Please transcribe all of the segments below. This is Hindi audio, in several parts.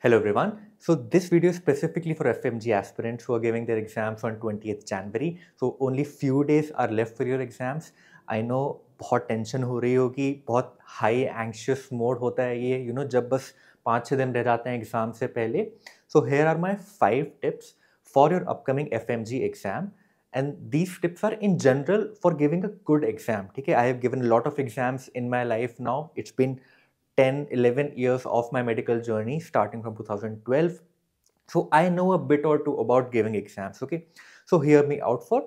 Hello everyone. So this video is specifically for FMG aspirants who are giving their exams on 20th January. So only few days are left for your exams. I know बहुत टेंशन हो रही होगी, बहुत हाई एंक्शियस मोड होता है ये, जब बस 5-6 दिन रह जाते हैं एग्जाम से पहले. So here are my 5 tips for your upcoming FMG exam. And these tips are in general for giving a good exam. ठीक है, I have given a lot of exams in my life now. It's been 10-11 years of my medical journey starting from 2012, so I know a bit or two about giving exams. Okay, so hear me out for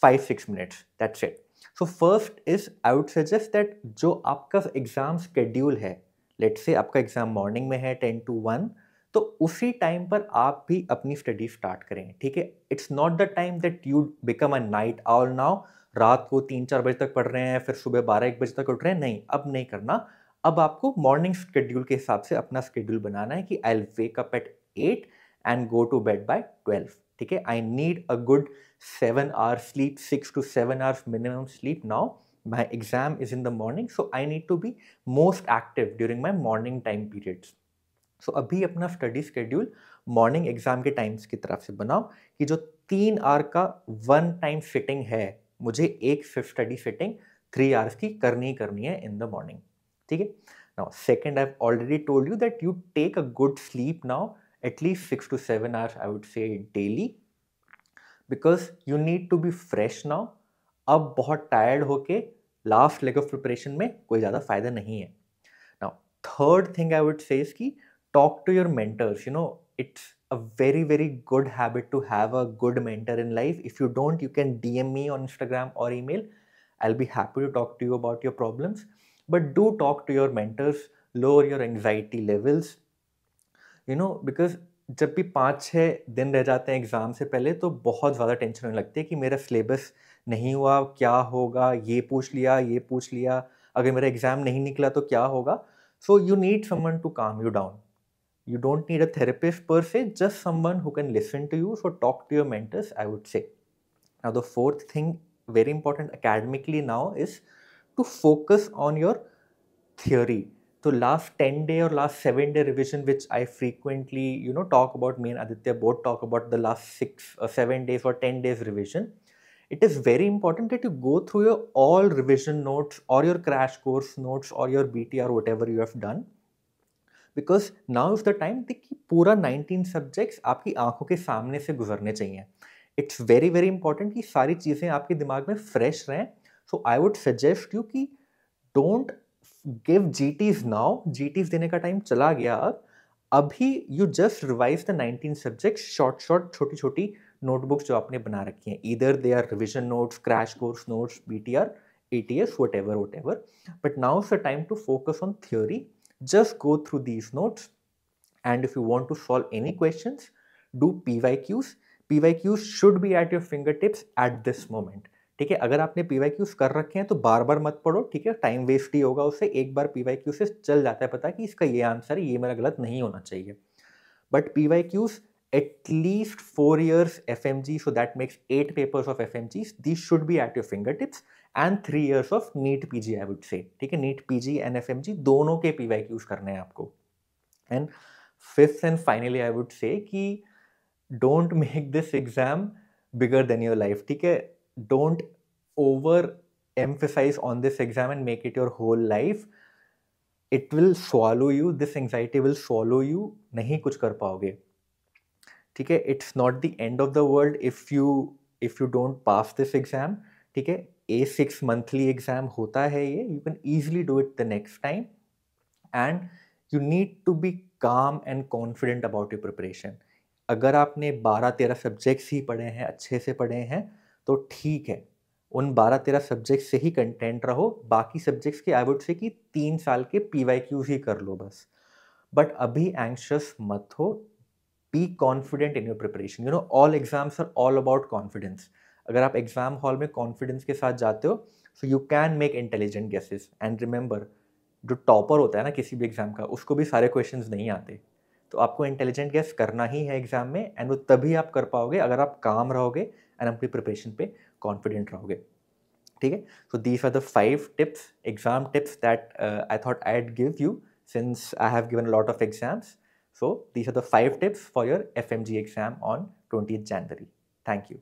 5-6 minutes, that's it. So first is I would suggest that जो आपका एग्जाम schedule है, let's say आपका एग्जाम मॉर्निंग में है 10 to 1, तो उसी टाइम पर आप भी अपनी स्टडी स्टार्ट करें. ठीक है, it's not the time that you become a night owl now, रात को 3-4 बजे तक पढ़ रहे हैं फिर सुबह 12-1 बजे तक उठ रहे हैं. नहीं, अब नहीं करना. अब आपको मॉर्निंग शेड्यूल के हिसाब से अपना शेड्यूल बनाना है कि I will wake up at 8 and go to bed by 12. ठीक है, I need a good 7 hours sleep, 6 to 7 hours minimum sleep. Now my exam is in the morning, so I need to be most active during my morning time periods. So अभी अपना स्टडी शेड्यूल मॉर्निंग एग्जाम के टाइम्स की तरफ से बनाओ कि जो 3 आवर का वन टाइम सिटिंग है, मुझे एक स्टडी सिटिंग 3 आवर्स की करनी है इन द मॉर्निंग. ठीक है. Now second, I have already told you that you take a good sleep now, at least 6 to 7 hours I would say daily, because you need to be fresh now. अब बहुत टायर्ड होके लास्ट लेग ऑफ प्रिपरेशन में कोई ज़्यादा फायदा नहीं है. Now third thing I would से इज की talk to your mentors. It's a very very good habit to have a good mentor in life. If you don't, you can DM me on Instagram or email. I'll be happy to talk to you about your problems, but do talk to your mentors. Lower your anxiety levels, because जब भी 5-6 दिन रह जाते हैं एग्ज़ाम से पहले तो बहुत ज़्यादा टेंशन होने लगती है कि मेरा सिलेबस नहीं हुआ, क्या होगा, ये पूछ लिया, अगर मेरा एग्ज़ाम नहीं निकला तो क्या होगा. So you need someone to calm you down. You don't need a therapist per se, just someone who can listen to you. So talk to your mentors, I would say. Now the fourth thing, very important academically now, is to focus on your theory. So last 10-day or last 7-day revision, which I frequently talk about, me and Aditya both talk about the last 6 or 7 days or 10 days revision. It is very important that you go through your all revision notes or your crash course notes or your BTR, whatever you have done. Because now is the time कि पूरा 19 सब्जेक्ट्स आपकी आंखों के सामने से गुजरने चाहिए. इट्स वेरी वेरी इंपॉर्टेंट कि सारी चीज़ें आपके दिमाग में फ्रेश रहें. So I would suggest you कि don't give GTs now. GTs देने का टाइम चला गया. अब अभी you just revise the 19 subjects, short छोटी छोटी नोटबुक्स जो आपने बना रखी हैं. Either they are revision notes, crash course notes, BTR, ATS, whatever. But now is the time to focus on theory. Just go through these notes, and if you want to solve any questions, do PYQs. PYQs should be at your fingertips at this moment. ठीक है, अगर आपने PYQs कर रखे हैं तो बार बार मत पढ़ो. ठीक है, टाइम वेस्ट ही होगा उससे. एक बार PYQ से चल जाता है पता कि इसका ये आंसर है, ये मेरा गलत नहीं होना चाहिए. But PYQs at least 4 years FMG, so that makes 8 papers of FMGs. These should be at your fingertips, and 3 years of NEET PG, I would say. ठीक है, NEET PG and FMG दोनों के PYQs करने हैं आपको. And fifth and finally I would say कि don't make this exam bigger than your life. ठीक है, don't over emphasize on this exam and make it your whole life. It will swallow you. This anxiety will swallow you. नहीं कुछ कर पाओगे. ठीक है, it's not the end of the world if you don't pass this exam. ठीक है, A6 मंथली एग्जाम होता है ये. You can easily do it the next time, and you need to be calm and confident about your preparation. अगर आपने 12-13 सब्जेक्ट्स ही पढ़े हैं, अच्छे से पढ़े हैं, तो ठीक है, उन 12-13 सब्जेक्ट से ही कंटेंट रहो. बाकी सब्जेक्ट्स के आई वुड से कि 3 साल के PYQs ही कर लो बस. बट अभी एंक्शियस मत हो. Be confident in your preparation. All exams are all about confidence. अगर आप एग्जाम हॉल में कॉन्फिडेंस के साथ जाते हो, so you can make intelligent guesses. And remember, जो टॉपर होता है ना किसी भी एग्जाम का, उसको भी सारे क्वेश्चंस नहीं आते. तो आपको इंटेलिजेंट गेस करना ही है एग्जाम में, एंड वो तभी आप कर पाओगे अगर आप काम रहोगे एंड अपनी प्रिपरेशन पे कॉन्फिडेंट रहोगे. ठीक है, so these are the 5 tips, exam tips that I thought I give you, since I have given a lot of exams. So these are the 5 tips for your FMG exam on 20th January. Thank you.